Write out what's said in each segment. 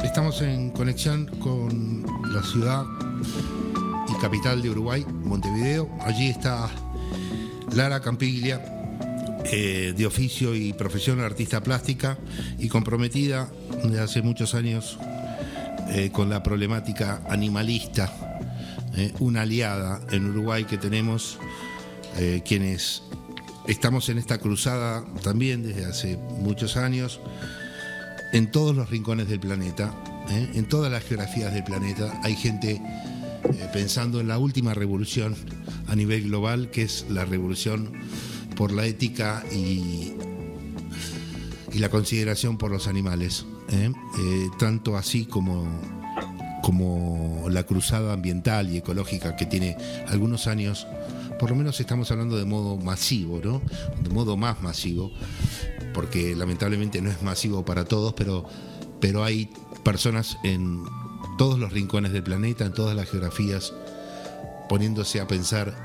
Estamos en conexión con la ciudad y capital de Uruguay, Montevideo. Allí está Lara Campiglia, de oficio y profesión artista plástica y comprometida desde hace muchos años con la problemática animalista, una aliada en Uruguay que tenemos quienes estamos en esta cruzada también desde hace muchos años en todos los rincones del planeta, en todas las geografías del planeta. Hay gente pensando en la última revolución a nivel global, que es la revolución por la ética y la consideración por los animales, tanto así como la cruzada ambiental y ecológica que tiene algunos años. Por lo menos estamos hablando de modo masivo, ¿no? De modo más masivo, porque lamentablemente no es masivo para todos, pero hay personas en todos los rincones del planeta, en todas las geografías, poniéndose a pensar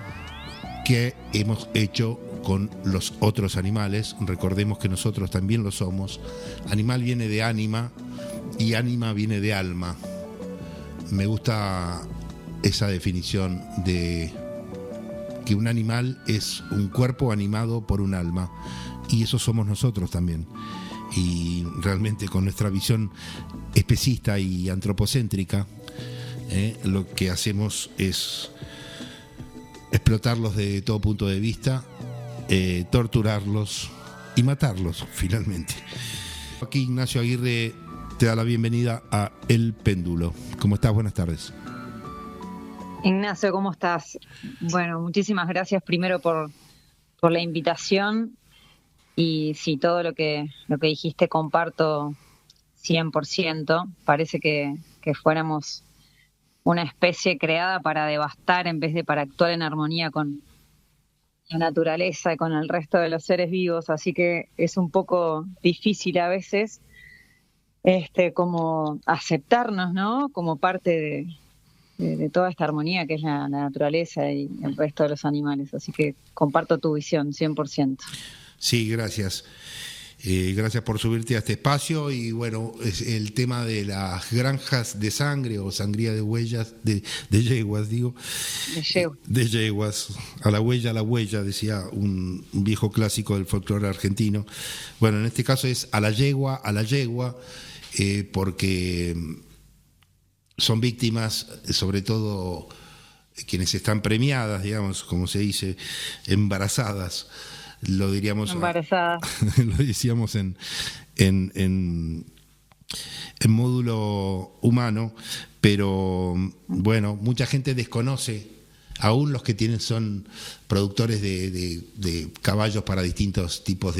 qué hemos hecho con los otros animales. Recordemos que nosotros también lo somos. Animal viene de ánima y ánima viene de alma. Me gusta esa definición de que un animal es un cuerpo animado por un alma, y eso somos nosotros también. Y realmente con nuestra visión especista y antropocéntrica, lo que hacemos es explotarlos de todo punto de vista, torturarlos y matarlos finalmente. Aquí Ignacio Aguirre te da la bienvenida a El Péndulo. ¿Cómo estás? Buenas tardes. Ignacio, ¿cómo estás? Bueno, muchísimas gracias primero por la invitación, y sí, todo lo que dijiste comparto 100%. Parece que fuéramos una especie creada para devastar en vez de para actuar en armonía con la naturaleza y con el resto de los seres vivos, así que es un poco difícil a veces como aceptarnos, ¿no? Como parte de toda esta armonía que es la naturaleza y el resto de los animales. Así que comparto tu visión 100%. Sí, gracias. Gracias por subirte a este espacio. Y bueno, es el tema de las granjas de sangre o sangría de huellas, de yeguas, digo. De yeguas. A la huella, decía un viejo clásico del folclore argentino. Bueno, en este caso es a la yegua, porque son víctimas, sobre todo quienes están premiadas, digamos, como se dice, embarazadas, lo diríamos, embarazadas. Lo decíamos en módulo humano, pero bueno, mucha gente desconoce, aún los que son productores de caballos para distintos tipos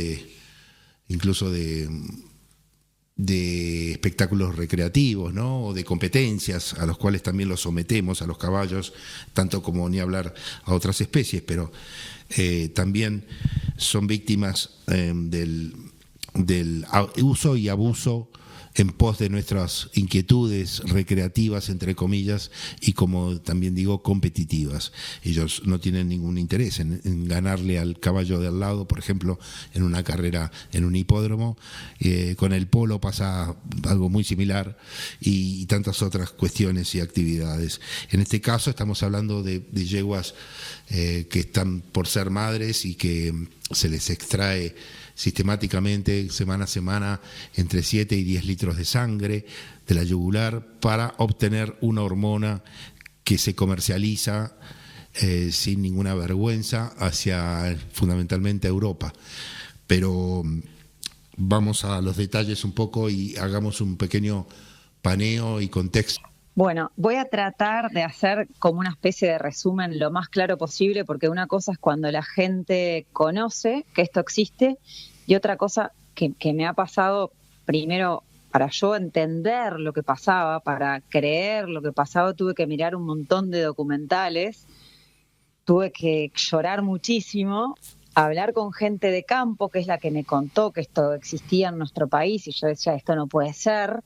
incluso de espectáculos recreativos, ¿no? O de competencias a los cuales también los sometemos a los caballos, tanto como ni hablar a otras especies, pero también son víctimas del uso y abuso en pos de nuestras inquietudes recreativas, entre comillas, y como también digo, competitivas. Ellos no tienen ningún interés en ganarle al caballo de al lado, por ejemplo, en una carrera en un hipódromo. Con el polo pasa algo muy similar, y tantas otras cuestiones y actividades. En este caso estamos hablando de yeguas que están por ser madres y que se les extrae sistemáticamente, semana a semana, entre 7 y 10 litros de sangre de la yugular para obtener una hormona que se comercializa sin ninguna vergüenza hacia fundamentalmente Europa. Pero vamos a los detalles un poco y hagamos un pequeño paneo y contexto. Bueno, voy a tratar de hacer como una especie de resumen lo más claro posible, porque una cosa es cuando la gente conoce que esto existe, y otra cosa que me ha pasado, primero, para yo entender lo que pasaba, para creer lo que pasaba, tuve que mirar un montón de documentales, tuve que llorar muchísimo, hablar con gente de campo, que es la que me contó que esto existía en nuestro país, y yo decía, esto no puede ser.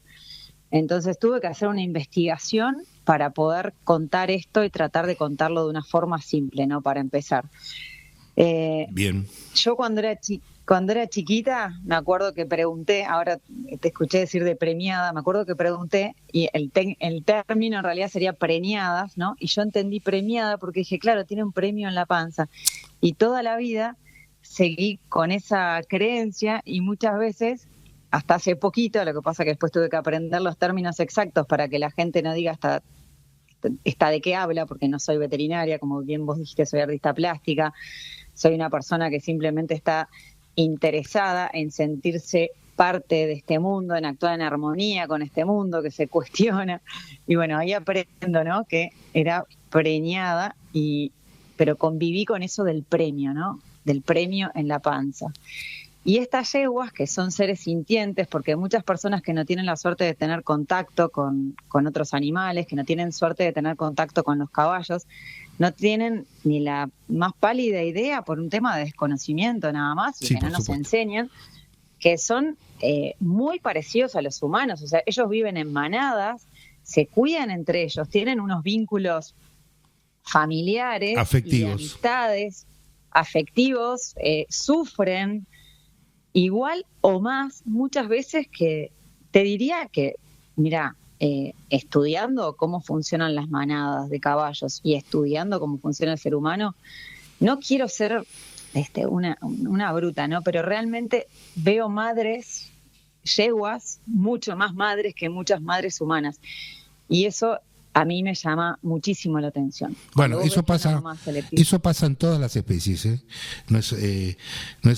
Entonces tuve que hacer una investigación para poder contar esto y tratar de contarlo de una forma simple, ¿no? Para empezar. Bien. Yo cuando Cuando era chiquita, me acuerdo que pregunté, ahora te escuché decir de premiada, me acuerdo que pregunté, y el término en realidad sería preñadas, ¿no? Y yo entendí premiada porque dije, claro, tiene un premio en la panza. Y toda la vida seguí con esa creencia y muchas veces, hasta hace poquito, lo que pasa que después tuve que aprender los términos exactos para que la gente no diga está de qué habla, porque no soy veterinaria, como bien vos dijiste, soy artista plástica, soy una persona que simplemente está interesada en sentirse parte de este mundo, en actuar en armonía con este mundo, que se cuestiona. Y bueno, ahí aprendo, ¿no? Que era preñada, pero conviví con eso del premio, ¿no? Del premio en la panza. Y estas yeguas, que son seres sintientes, porque muchas personas que no tienen la suerte de tener contacto con otros animales, que no tienen suerte de tener contacto con los caballos, no tienen ni la más pálida idea por un tema de desconocimiento nada más, y sí, que no nos enseñan, que son muy parecidos a los humanos. O sea, ellos viven en manadas, se cuidan entre ellos, tienen unos vínculos familiares, afectivos, y de amistades, afectivos, sufren igual o más muchas veces, que te diría que, mira, estudiando cómo funcionan las manadas de caballos y estudiando cómo funciona el ser humano, no quiero ser una bruta, ¿no? Pero realmente veo madres, yeguas, mucho más madres que muchas madres humanas. Y eso a mí me llama muchísimo la atención. Bueno, eso pasa en todas las especies, ¿eh? No es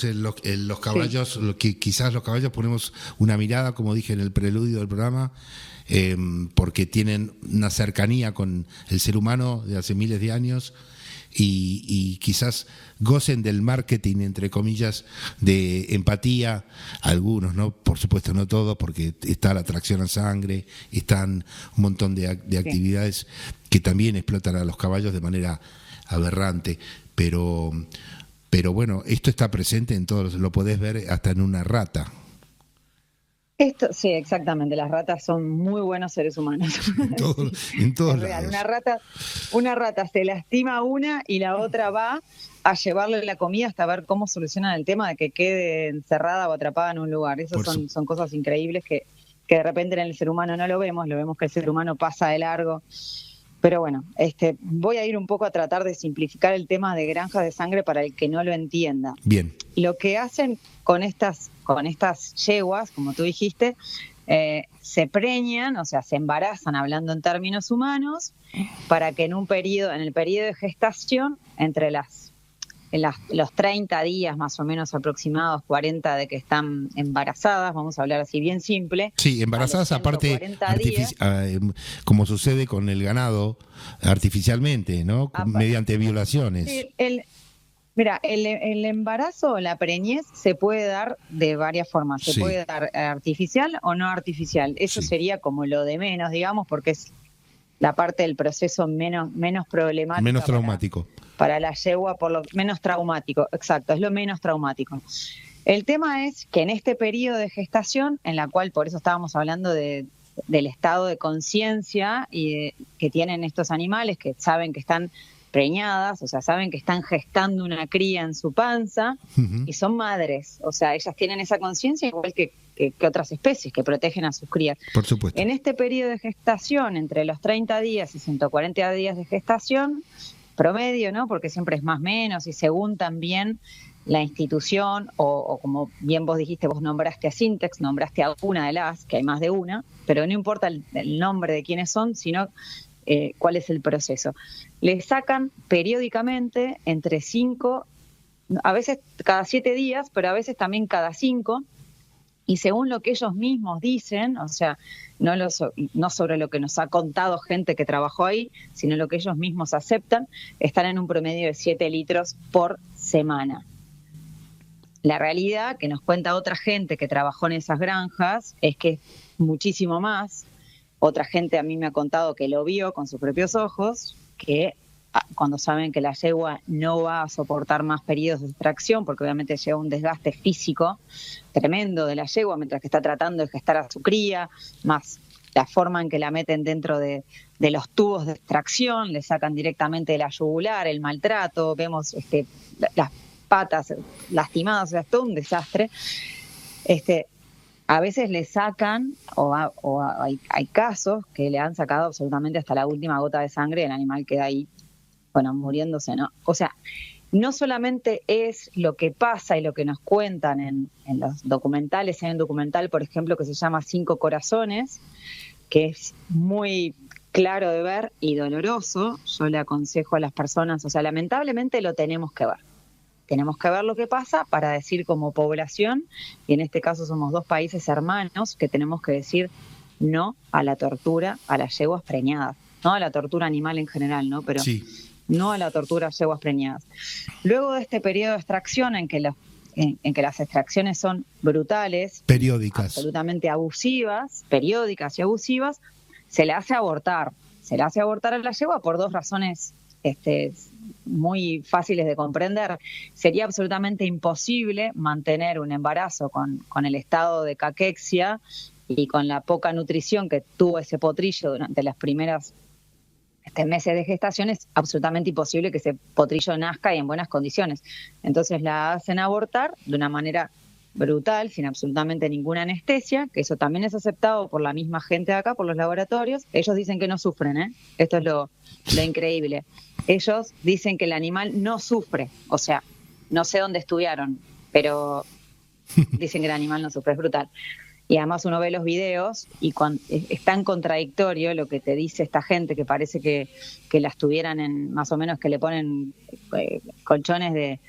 en los caballos, sí. Lo que quizás los caballos ponemos una mirada, como dije en el preludio del programa, porque tienen una cercanía con el ser humano de hace miles de años, y quizás gocen del marketing, entre comillas, de empatía, algunos, ¿no? Por supuesto no todos, porque está la atracción a sangre, están un montón de actividades que también explotan a los caballos de manera aberrante, pero bueno, esto está presente en todos, lo podés ver hasta en una rata. Sí, exactamente. Las ratas son muy buenos seres humanos. En todos lados. Una rata se lastima una y la otra va a llevarle la comida hasta ver cómo solucionan el tema de que quede encerrada o atrapada en un lugar. Esas son cosas increíbles que de repente en el ser humano no lo vemos que el ser humano pasa de largo. Pero bueno, voy a ir un poco a tratar de simplificar el tema de granjas de sangre para el que no lo entienda. Bien. Lo que hacen con estas yeguas, como tú dijiste, se preñan, o sea, se embarazan, hablando en términos humanos, para que en el periodo de gestación, entre los 30 días más o menos aproximados, 40 de que están embarazadas, vamos a hablar así bien simple. Sí, embarazadas aparte, como sucede con el ganado, artificialmente, ¿no? Mediante violaciones. Sí, el embarazo, la preñez, se puede dar de varias formas. Se puede dar artificial o no artificial. Eso sería como lo de menos, digamos, porque es la parte del proceso menos problemática. Menos traumático. Para la yegua, por lo menos traumático. Exacto, es lo menos traumático. El tema es que en este periodo de gestación, en la cual, por eso estábamos hablando del estado de conciencia que tienen estos animales, que saben que están preñadas, o sea, saben que están gestando una cría en su panza, y son madres, o sea, ellas tienen esa conciencia igual que otras especies que protegen a sus crías. Por supuesto. En este periodo de gestación, entre los 30 días y 140 días de gestación, promedio, ¿no? Porque siempre es más o menos, y según también la institución, o como bien vos dijiste, vos nombraste a Sintex, nombraste a una de las, que hay más de una, pero no importa el nombre de quiénes son, sino cuál es el proceso. Le sacan periódicamente entre 5, a veces cada 7 días, pero a veces también cada 5, y según lo que ellos mismos dicen, o sea, no sobre lo que nos ha contado gente que trabajó ahí, sino lo que ellos mismos aceptan, están en un promedio de 7 litros por semana. La realidad que nos cuenta otra gente que trabajó en esas granjas es que es muchísimo más. Otra gente a mí me ha contado que lo vio con sus propios ojos, que cuando saben que la yegua no va a soportar más periodos de extracción, porque obviamente lleva un desgaste físico tremendo de la yegua mientras que está tratando de gestar a su cría, más la forma en que la meten dentro de los tubos de extracción, le sacan directamente de la yugular, el maltrato, vemos patas lastimadas, o sea, es todo un desastre. A veces le sacan, hay casos que le han sacado absolutamente hasta la última gota de sangre y el animal queda ahí, bueno, muriéndose, ¿no? O sea, no solamente es lo que pasa y lo que nos cuentan en los documentales. Hay un documental, por ejemplo, que se llama Cinco Corazones, que es muy claro de ver y doloroso. Yo le aconsejo a las personas, o sea, lamentablemente lo tenemos que ver. Tenemos que ver lo que pasa para decir como población, y en este caso somos 2 países hermanos, que tenemos que decir no a la tortura a las yeguas preñadas, no a la tortura animal en general, ¿no? Pero sí, no a la tortura a yeguas preñadas. Luego de este periodo de extracción en que las extracciones son brutales, periódicas, absolutamente abusivas, periódicas y abusivas, se le hace abortar a la yegua por 2 razones muy fáciles de comprender. Sería absolutamente imposible mantener un embarazo con el estado de caquexia y con la poca nutrición que tuvo ese potrillo durante las primeras meses de gestación. Es absolutamente imposible que ese potrillo nazca y en buenas condiciones. Entonces la hacen abortar de una manera brutal, sin absolutamente ninguna anestesia, que eso también es aceptado por la misma gente de acá, por los laboratorios. Ellos dicen que no sufren, ¿eh? Esto es lo increíble. Ellos dicen que el animal no sufre, o sea, no sé dónde estudiaron, pero dicen que el animal no sufre, es brutal. Y además uno ve los videos y es tan contradictorio lo que te dice esta gente, que parece que las tuvieran en, más o menos, que le ponen colchones de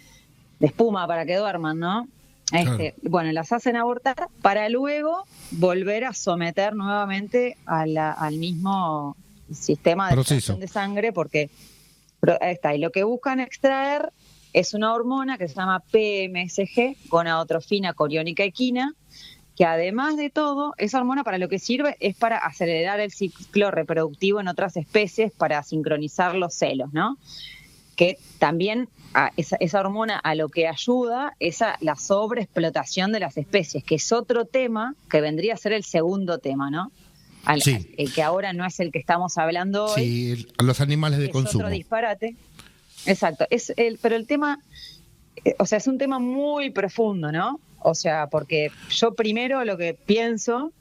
espuma para que duerman, ¿no? Claro. Bueno, las hacen abortar para luego volver a someter nuevamente al mismo sistema de extracción de sangre, porque y lo que buscan extraer es una hormona que se llama PMSG, gonadotrofina coriónica equina, que además de todo, esa hormona para lo que sirve es para acelerar el ciclo reproductivo en otras especies, para sincronizar los celos, ¿no? Que también esa hormona a lo que ayuda es a la sobreexplotación de las especies, que es otro tema que vendría a ser el segundo tema, ¿no? Sí. Que ahora no es el que estamos hablando hoy. Sí, los animales de consumo. Es otro disparate. Exacto. Pero el tema, o sea, es un tema muy profundo, ¿no? O sea, porque yo primero lo que pienso,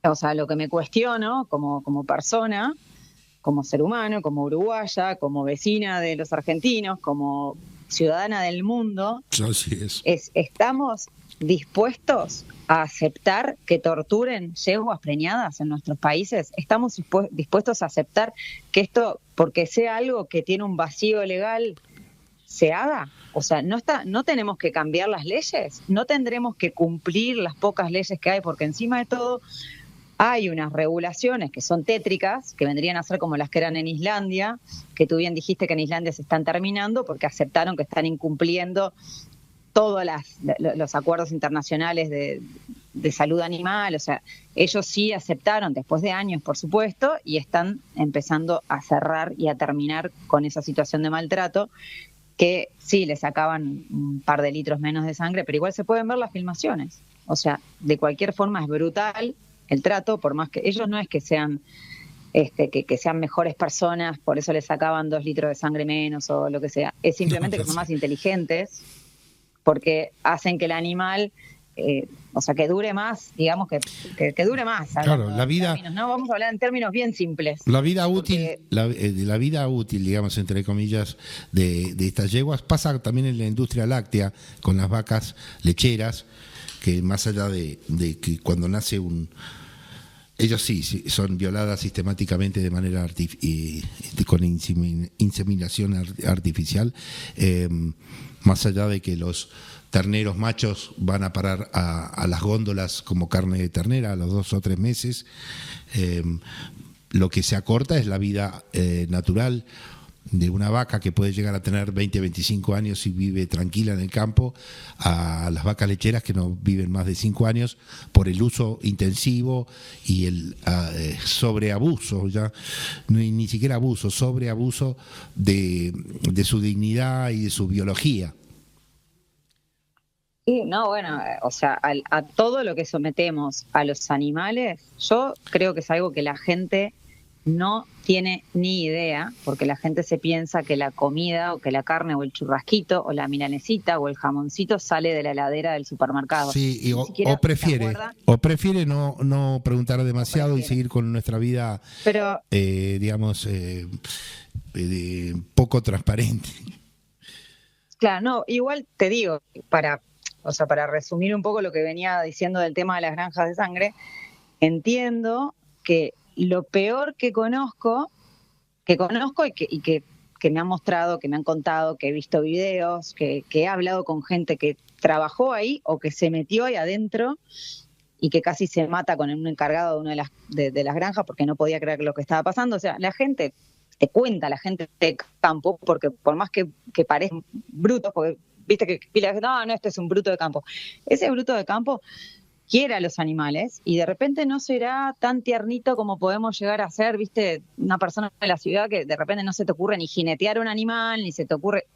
o sea, lo que me cuestiono como persona, como ser humano, como uruguaya, como vecina de los argentinos, como ciudadana del mundo, así es. ¿Estamos dispuestos a aceptar que torturen yeguas preñadas en nuestros países? ¿Estamos dispuestos a aceptar que esto, porque sea algo que tiene un vacío legal, se haga? O sea, no tenemos que cambiar las leyes, no tendremos que cumplir las pocas leyes que hay, porque encima de todo hay unas regulaciones que son tétricas, que vendrían a ser como las que eran en Islandia, que tú bien dijiste que en Islandia se están terminando porque aceptaron que están incumpliendo todos los acuerdos internacionales de salud animal. O sea, ellos sí aceptaron después de años, por supuesto, y están empezando a cerrar y a terminar con esa situación de maltrato, que sí, le sacaban un par de litros menos de sangre, pero igual se pueden ver las filmaciones. O sea, de cualquier forma es brutal el trato, por más que ellos no es que sean que sean mejores personas, por eso les sacaban 2 litros de sangre menos o lo que sea, es simplemente que son más inteligentes, porque hacen que el animal, o sea, que dure más, digamos, que dure más. Claro, la vida... Términos, ¿no? Vamos a hablar en términos bien simples. La vida útil, la vida útil, digamos, entre comillas, de estas yeguas pasa también en la industria láctea, con las vacas lecheras, que más allá de que cuando nace ellos sí son violadas sistemáticamente de manera con inseminación artificial, más allá de que los terneros machos van a parar a las góndolas como carne de ternera a los 2 o 3 meses, lo que se acorta es la vida natural de una vaca, que puede llegar a tener 20, 25 años y vive tranquila en el campo, a las vacas lecheras que no viven más de 5 años por el uso intensivo y el sobreabuso, ya ni siquiera abuso, sobreabuso de su dignidad y de su biología. Sí, no, bueno, o sea, a todo lo que sometemos a los animales, yo creo que es algo que la gente no tiene ni idea, porque la gente se piensa que la comida o que la carne o el churrasquito o la milanesita o el jamoncito sale de la heladera del supermercado. Sí, y o prefiere no preguntar demasiado y seguir con nuestra vida, pero digamos, poco transparente. Claro, no, igual te digo, para resumir un poco lo que venía diciendo del tema de las granjas de sangre, entiendo que lo peor que conozco y que me han mostrado, que me han contado, que he visto videos, que he hablado con gente que trabajó ahí o que se metió ahí adentro y que casi se mata con un encargado de una de las granjas porque no podía creer lo que estaba pasando. O sea, la gente te cuenta, la gente de campo, porque por más que parezcan brutos, porque viste que pila de no, este es un bruto de campo. Ese bruto de campo quiere a los animales y de repente no será tan tiernito como podemos llegar a ser, viste, una persona de la ciudad que de repente no se te ocurre ni jinetear un animal, ni se te ocurre,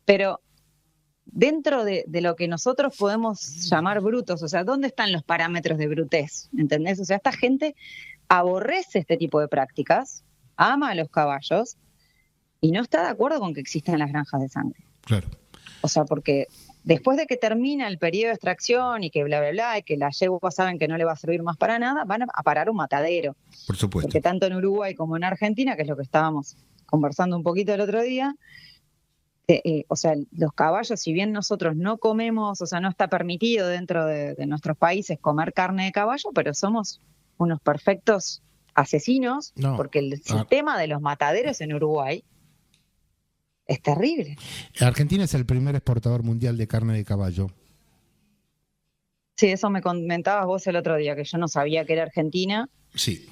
pero dentro de lo que nosotros podemos llamar brutos, o sea, ¿dónde están los parámetros de brutez? ¿Entendés? O sea, esta gente aborrece este tipo de prácticas, ama a los caballos y no está de acuerdo con que existan las granjas de sangre. Claro. O sea, porque después de que termina el periodo de extracción y que bla, bla, bla, y que las yeguas saben que no le va a servir más para nada, van a parar un matadero. Por supuesto. Porque tanto en Uruguay como en Argentina, que es lo que estábamos conversando un poquito el otro día, o sea, los caballos, si bien nosotros no comemos, o sea, no está permitido dentro de nuestros países comer carne de caballo, pero somos unos perfectos asesinos, porque el sistema de los mataderos en Uruguay es terrible. Argentina es el primer exportador mundial de carne de caballo. Sí, eso me comentabas vos el otro día, que yo no sabía que era Argentina. Sí.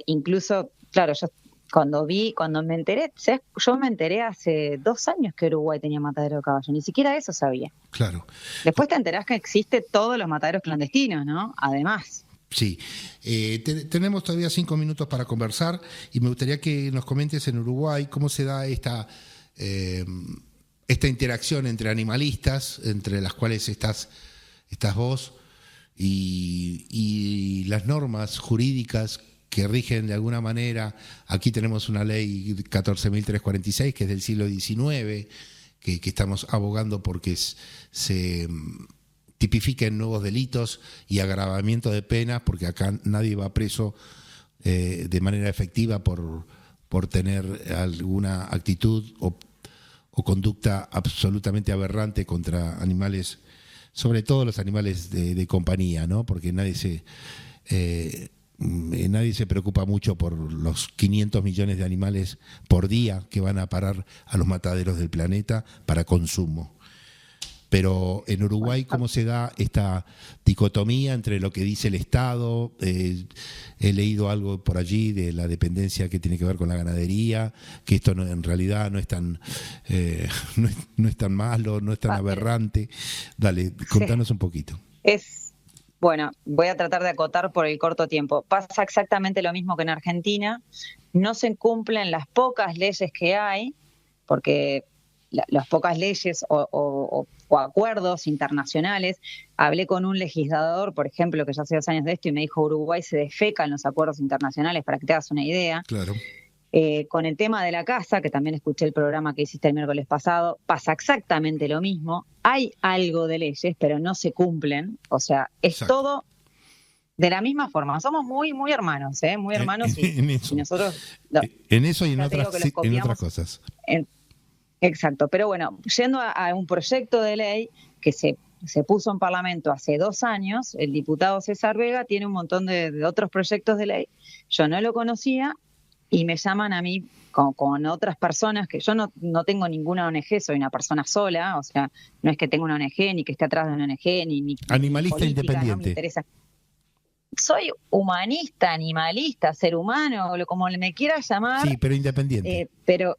Incluso, claro, yo cuando me enteré, yo me enteré hace 2 años que Uruguay tenía matadero de caballo, ni siquiera eso sabía. Claro. Después te enterás que existe todos los mataderos clandestinos, ¿no? Además. Sí, tenemos todavía 5 minutos para conversar y me gustaría que nos comentes en Uruguay cómo se da esta interacción entre animalistas, entre las cuales estás vos, y las normas jurídicas que rigen de alguna manera. Aquí tenemos una ley 14.346 que es del siglo XIX, que estamos abogando porque se tipifiquen nuevos delitos y agravamiento de penas, porque acá nadie va preso de manera efectiva por tener alguna actitud o conducta absolutamente aberrante contra animales, sobre todo los animales de compañía, ¿no? Porque nadie se preocupa mucho por los 500 millones de animales por día que van a parar a los mataderos del planeta para consumo. Pero en Uruguay, ¿cómo se da esta dicotomía entre lo que dice el Estado? He leído algo por allí de la dependencia que tiene que ver con la ganadería, que esto en realidad no es tan malo, no es tan aberrante. Dale, contanos un poquito. Bueno, voy a tratar de acotar por el corto tiempo. Pasa exactamente lo mismo que en Argentina. No se cumplen las pocas leyes que hay, porque las pocas leyes o acuerdos internacionales. Hablé con un legislador, por ejemplo, que ya hace 2 años de esto, y me dijo: Uruguay se defeca en los acuerdos internacionales, para que te hagas una idea. Claro. Con el tema de la caza, que también escuché el programa que hiciste el miércoles pasado, pasa exactamente lo mismo. Hay algo de leyes, pero no se cumplen. O sea, es Exacto. Todo de la misma forma. Somos muy, muy hermanos, muy hermanos. Y nosotros... En eso y en otras cosas. Exacto, pero bueno, yendo a un proyecto de ley que se puso en Parlamento hace 2 años, el diputado César Vega tiene un montón de otros proyectos de ley. Yo no lo conocía y me llaman a mí con otras personas, que yo no tengo ninguna ONG, soy una persona sola, o sea, no es que tenga una ONG, ni que esté atrás de una ONG, ni animalista política, independiente. No me interesa. Soy humanista, animalista, ser humano, como me quieras llamar. Sí, pero independiente. Pero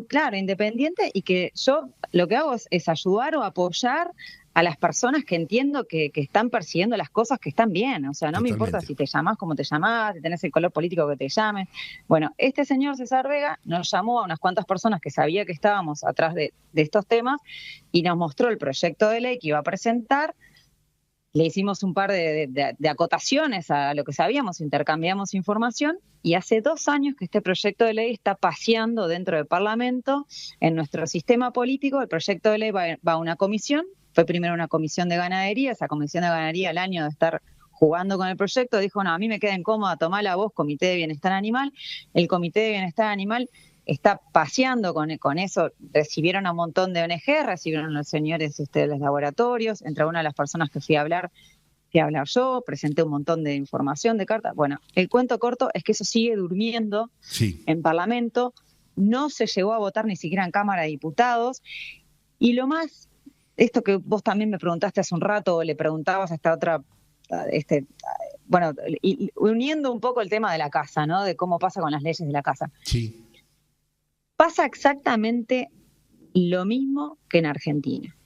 claro, independiente, y que yo lo que hago es ayudar o apoyar a las personas que entiendo que están persiguiendo las cosas que están bien. O sea, no Totalmente. Me importa si te llamás como te llamás, si tenés el color político que te llames. Bueno, este señor César Vega nos llamó a unas cuantas personas que sabía que estábamos atrás de estos temas y nos mostró el proyecto de ley que iba a presentar, le hicimos un par de acotaciones a lo que sabíamos, intercambiamos información, y hace 2 años que este proyecto de ley está paseando dentro del Parlamento. En nuestro sistema político, el proyecto de ley va a una comisión. Fue primero una comisión de ganadería. Esa comisión de ganadería, al año de estar jugando con el proyecto, dijo: no, a mí me queda incómoda, tomá la voz, Comité de Bienestar Animal. El Comité de Bienestar Animal está paseando con eso. Recibieron a un montón de ONG, recibieron a los señores de los laboratorios. Entre una de las personas que fui a hablar yo, presenté un montón de información, de cartas. Bueno, el cuento corto es que eso sigue durmiendo en Parlamento, no se llegó a votar ni siquiera en Cámara de Diputados. Y lo más, esto que vos también me preguntaste hace un rato, o le preguntabas a esta otra, bueno, y uniendo un poco el tema de la casa, ¿no? De cómo pasa con las leyes de la casa. Sí. Pasa exactamente lo mismo que en Argentina.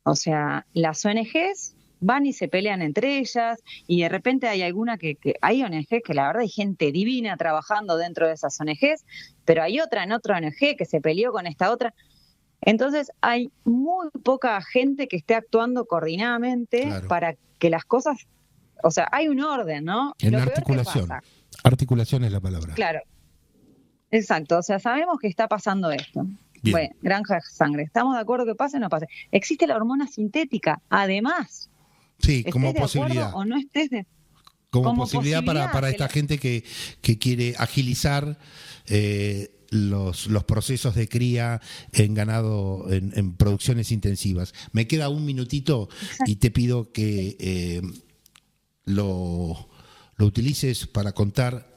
O sea, las ONGs van y se pelean entre ellas, y de repente hay alguna que hay ONGs que la verdad hay gente divina trabajando dentro de esas ONGs, pero hay otra en otra ONG que se peleó con esta otra. Entonces hay muy poca gente que esté actuando coordinadamente para que las cosas, o sea, hay un orden, ¿no? En articulación. Articulación es la palabra. Claro. Exacto, o sea, sabemos que está pasando esto. Bien. Bueno, granja de sangre. ¿Estamos de acuerdo que pase o no pase? Existe la hormona sintética, además. Sí, como posibilidad. O no estés de como posibilidad para esta gente que quiere agilizar los procesos de cría en ganado, en producciones intensivas. Me queda un minutito. Exacto. Y te pido que lo utilices para contar.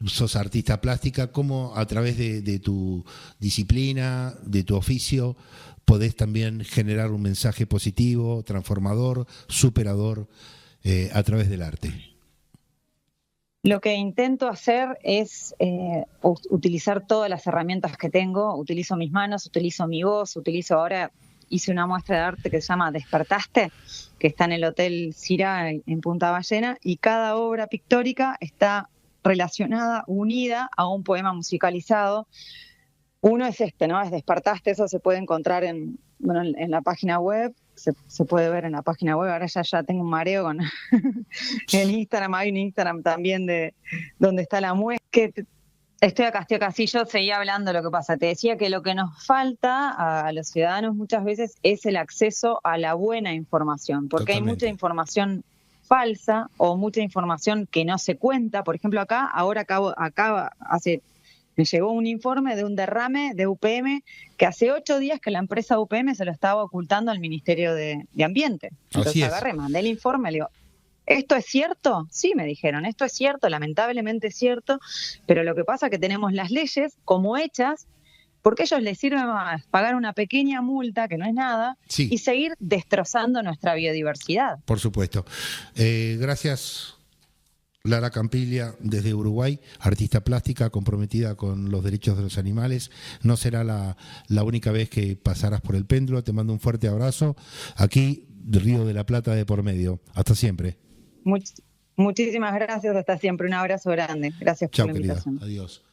Sos artista plástica, cómo a través de tu disciplina, de tu oficio, podés también generar un mensaje positivo, transformador, superador a través del arte. Lo que intento hacer es utilizar todas las herramientas que tengo. Utilizo mis manos, utilizo mi voz, ahora hice una muestra de arte que se llama Despertaste, que está en el Hotel Cira en Punta Ballena, y cada obra pictórica está relacionada, unida a un poema musicalizado. Uno es ¿no? Es Despertaste. Eso se puede encontrar en la página web, se puede ver en la página web. Ahora ya tengo un mareo con el Instagram. Hay un Instagram también de donde está la muestra. Estoy acá, sí, yo seguía hablando. Lo que pasa, te decía que lo que nos falta a los ciudadanos muchas veces es el acceso a la buena información, porque Totalmente. Hay mucha información falsa o mucha información que no se cuenta. Por ejemplo, me llegó un informe de un derrame de UPM que hace 8 días que la empresa UPM se lo estaba ocultando al Ministerio de Ambiente. Entonces agarré, mandé el informe, le digo: ¿esto es cierto? Sí, me dijeron, esto es cierto, lamentablemente es cierto, pero lo que pasa es que tenemos las leyes como hechas, porque a ellos les sirve más pagar una pequeña multa, que no es nada, y seguir destrozando nuestra biodiversidad. Por supuesto. Gracias, Lara Campiglia, desde Uruguay, artista plástica comprometida con los derechos de los animales. No será la única vez que pasarás por el péndulo. Te mando un fuerte abrazo. Aquí, Río de la Plata de por medio. Hasta siempre. Muchísimas gracias. Hasta siempre. Un abrazo grande. Gracias por la invitación. Adiós.